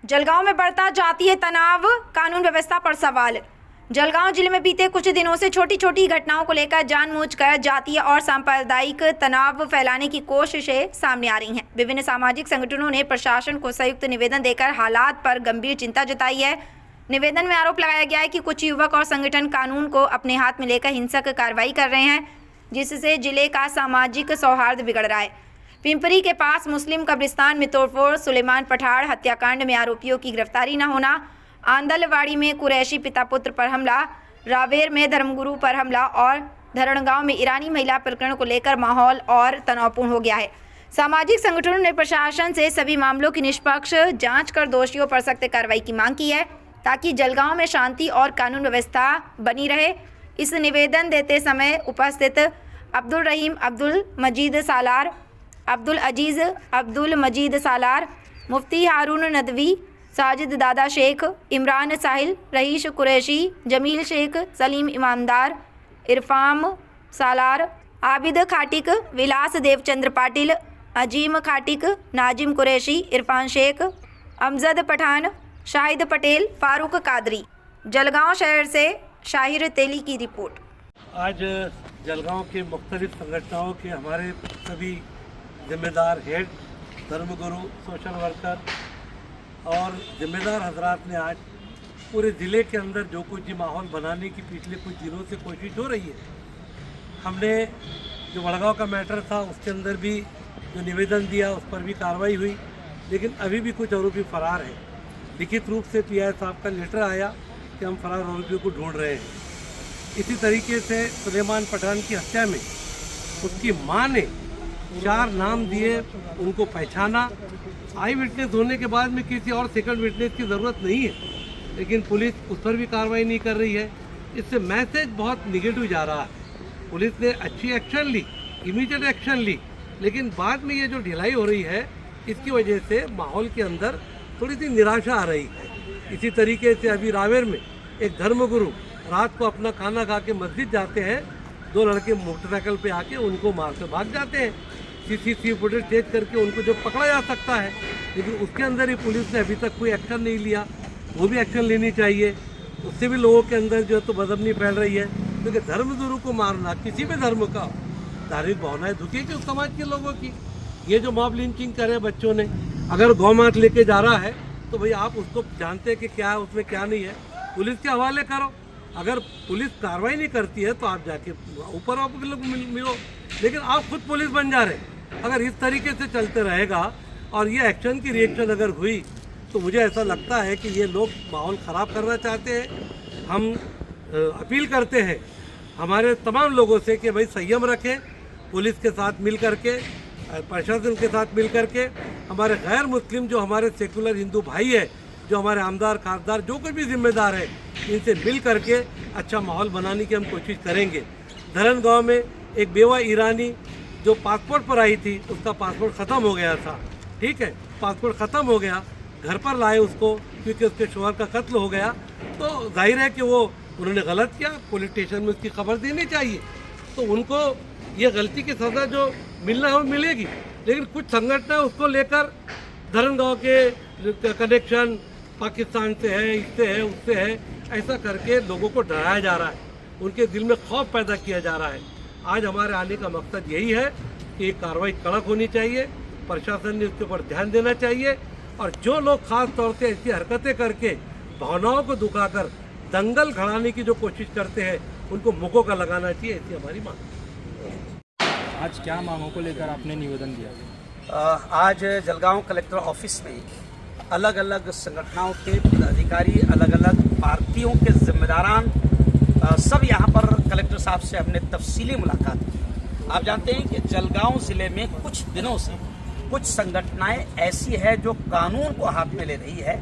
जलगांव में बढ़ता जातीय तनाव, कानून व्यवस्था पर सवाल। जलगांव जिले में बीते कुछ दिनों से छोटी छोटी घटनाओं को लेकर जानबूझकर जातीय और सांप्रदायिक तनाव फैलाने की कोशिशें सामने आ रही हैं। विभिन्न सामाजिक संगठनों ने प्रशासन को संयुक्त निवेदन देकर हालात पर गंभीर चिंता जताई है। निवेदन में आरोप लगाया गया है कि कुछ युवक और संगठन कानून को अपने हाथ में लेकर हिंसक कार्रवाई कर रहे हैं, जिससे जिले का सामाजिक सौहार्द बिगड़ रहा है। पिंपरी के पास मुस्लिम कब्रिस्तान में तोड़फोड़, सुलेमान पठार हत्याकांड में आरोपियों की गिरफ्तारी न होना, आंदलवाड़ी में कुरैशी पिता पुत्र पर हमला, रावेर में धर्मगुरु पर हमला और धरणगांव में ईरानी महिला प्रकरण को लेकर माहौल और तनावपूर्ण हो गया है। सामाजिक संगठनों ने प्रशासन से सभी मामलों की निष्पक्ष जांच कर दोषियों पर सख्त कार्रवाई की मांग की है, ताकि जलगांव में शांति और कानून व्यवस्था बनी रहे। इस निवेदन देते समय उपस्थित अब्दुल रहीम, अब्दुल मजीद सालार, अब्दुल अजीज़, अब्दुल मजीद सालार, मुफ्ती हारून नदवी, साजिद दादा शेख, इमरान साहिल, रईश कुरैशी, जमील शेख, सलीम ईमानदार, इरफाम सालार, आबिद खाटिक, विलास देवचंद्र पाटिल, अजीम खाटिक, नाजिम कुरैशी, इरफान शेख, अमजद पठान, शाहिद पटेल, फारूक कादरी। जलगांव शहर से शाहिर तेली की रिपोर्ट। आज जलगांव के मुख्तलिफ संगठनों के हमारे सभी जिम्मेदार हेड, धर्मगुरु, सोशल वर्कर और जिम्मेदार हजरात ने आज पूरे ज़िले के अंदर जो कुछ माहौल बनाने की पिछले कुछ दिनों से कोशिश हो रही है, हमने जो वड़गांव का मैटर था उसके अंदर भी जो निवेदन दिया उस पर भी कार्रवाई हुई, लेकिन अभी भी कुछ आरोपी फरार हैं। लिखित रूप से पीआई साहब का लेटर आया कि हम फरार आरोपियों को ढूंढ रहे हैं। इसी तरीके से सुलेमान पठान की हत्या में उसकी मां ने 4 नाम दिए, उनको पहचाना। आई विटनेस होने के बाद में किसी और सेकंड विटनेस की ज़रूरत नहीं है, लेकिन पुलिस उस पर भी कार्रवाई नहीं कर रही है। इससे मैसेज बहुत निगेटिव जा रहा है। पुलिस ने अच्छी एक्शन ली, इमीडिएट एक्शन ली, लेकिन बाद में ये जो ढिलाई हो रही है इसकी वजह से माहौल के अंदर थोड़ी सी निराशा आ रही है। इसी तरीके से अभी रावेर में एक धर्मगुरु रात को अपना खाना खा के मस्जिद जाते हैं, 2 लड़के मोटरसाइकिल पे आके उनको मार कर भाग जाते हैं। सीसीटीवी फुटेज चेक करके उनको जो पकड़ा जा सकता है, लेकिन उसके अंदर ही पुलिस ने अभी तक कोई एक्शन नहीं लिया। वो भी एक्शन लेनी चाहिए। उससे भी लोगों के अंदर जो है तो बदअमनी फैल रही है, क्योंकि धर्मगुरु को मारना किसी भी धर्म का धार्मिक भावनाएं दुखेगी उस समाज के लोगों की। ये जो मॉब लिंचिंग करे बच्चों ने, अगर गौ मात लेके जा रहा है तो भाई आप उसको जानते हैं कि क्या है उसमें क्या नहीं है, पुलिस के हवाले करो। अगर पुलिस कार्रवाई नहीं करती है तो आप जाके ऊपर आप लोग मिलो, लेकिन आप खुद पुलिस बन जा रहे। अगर इस तरीके से चलते रहेगा और ये एक्शन की रिएक्शन अगर हुई तो मुझे ऐसा लगता है कि ये लोग माहौल ख़राब करना चाहते हैं। हम अपील करते हैं हमारे तमाम लोगों से कि भाई संयम रखें, पुलिस के साथ मिल करके, प्रशासन के साथ मिल करके, हमारे गैर मुस्लिम जो हमारे सेकुलर हिंदू भाई है, जो हमारे आमदार खासदार जो कोई भी जिम्मेदार है, इनसे मिल करके अच्छा माहौल बनाने की हम कोशिश करेंगे। धरणगांव में एक बेवा ईरानी जो पासपोर्ट पर आई थी, उसका पासपोर्ट ख़त्म हो गया था। ठीक है, पासपोर्ट ख़त्म हो गया, घर पर लाए उसको क्योंकि उसके शोहर का कत्ल हो गया, तो जाहिर है कि वो उन्होंने गलत किया। पुलिस स्टेशन में उसकी खबर देनी चाहिए, तो उनको ये गलती की सज़ा जो मिलना है वो मिलेगी। लेकिन कुछ संगठन उसको लेकर धरणगांव के कनेक्शन पाकिस्तान से है, इससे है, उससे है, ऐसा करके लोगों को डराया जा रहा है, उनके दिल में खौफ पैदा किया जा रहा है। आज हमारे आने का मकसद यही है कि कार्रवाई कड़क होनी चाहिए, प्रशासन ने उसके ऊपर ध्यान देना चाहिए, और जो लोग खास तौर से ऐसी हरकतें करके भावनाओं को दुखाकर दंगल खड़ाने की जो कोशिश करते हैं उनको मुकों का लगाना चाहिए, ऐसी हमारी मांग है। आज क्या मांगों को लेकर आपने निवेदन दिया? आज जलगांव कलेक्टर ऑफिस में अलग अलग संगठनों के पदाधिकारी, अलग अलग पार्टियों के जिम्मेदारान सब यहाँ पर कलेक्टर साहब से हमने तफसीली मुलाकात की। आप जानते हैं कि जलगांव ज़िले में कुछ दिनों से कुछ संगठनाएं ऐसी है जो कानून को हाथ में ले रही है,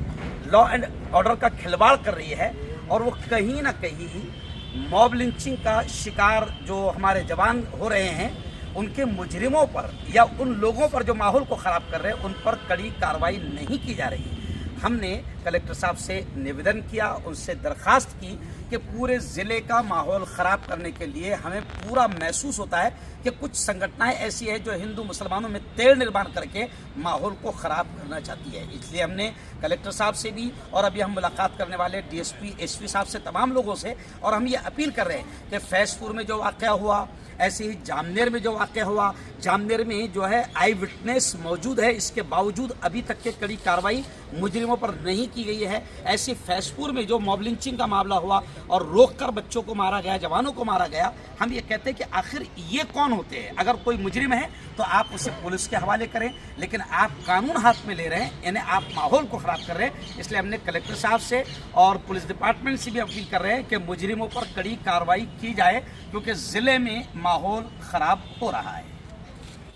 लॉ एंड ऑर्डर का खिलवाड़ कर रही है, और वो कहीं ना कहीं मॉब लिंचिंग का शिकार जो हमारे जवान हो रहे हैं उनके मुजरिमों पर या उन लोगों पर जो माहौल को ख़राब कर रहे हैं उन पर कड़ी कार्रवाई नहीं की जा रही। हमने कलेक्टर साहब से निवेदन किया, उनसे दरख्वास्त की कि पूरे ज़िले का माहौल ख़राब करने के लिए हमें पूरा महसूस होता है कि कुछ संगठनाएं ऐसी है जो हिंदू मुसलमानों में तेल निर्माण करके माहौल को ख़राब करना चाहती है। इसलिए हमने कलेक्टर साहब से भी और अभी हम मुलाकात करने वाले डीएसपी एसपी साहब से, तमाम लोगों से, और हम ये अपील कर रहे हैं कि फैज़पुर में जो वाक़या हुआ, ऐसे ही जामनेर में जो वाक़या हुआ, जामनेर में जो है आई विटनेस मौजूद है, इसके बावजूद अभी तक के कड़ी कार्रवाई मुजरिमों पर नहीं की गई है। ऐसे फैज़पुर में जो मॉब लिंचिंग का मामला हुआ और रोककर बच्चों को मारा गया, जवानों को मारा गया, हम ये कहते हैं कि आखिर ये कौन होते हैं? अगर कोई मुजरिम है तो आप उसे पुलिस के हवाले करें, लेकिन आप कानून हाथ में ले रहे हैं, यानी आप माहौल को ख़राब कर रहे हैं। इसलिए हमने कलेक्टर साहब से और पुलिस डिपार्टमेंट से भी अपील कर रहे हैं कि मुजरिमों पर कड़ी कार्रवाई की जाए, क्योंकि ज़िले में माहौल ख़राब हो रहा है।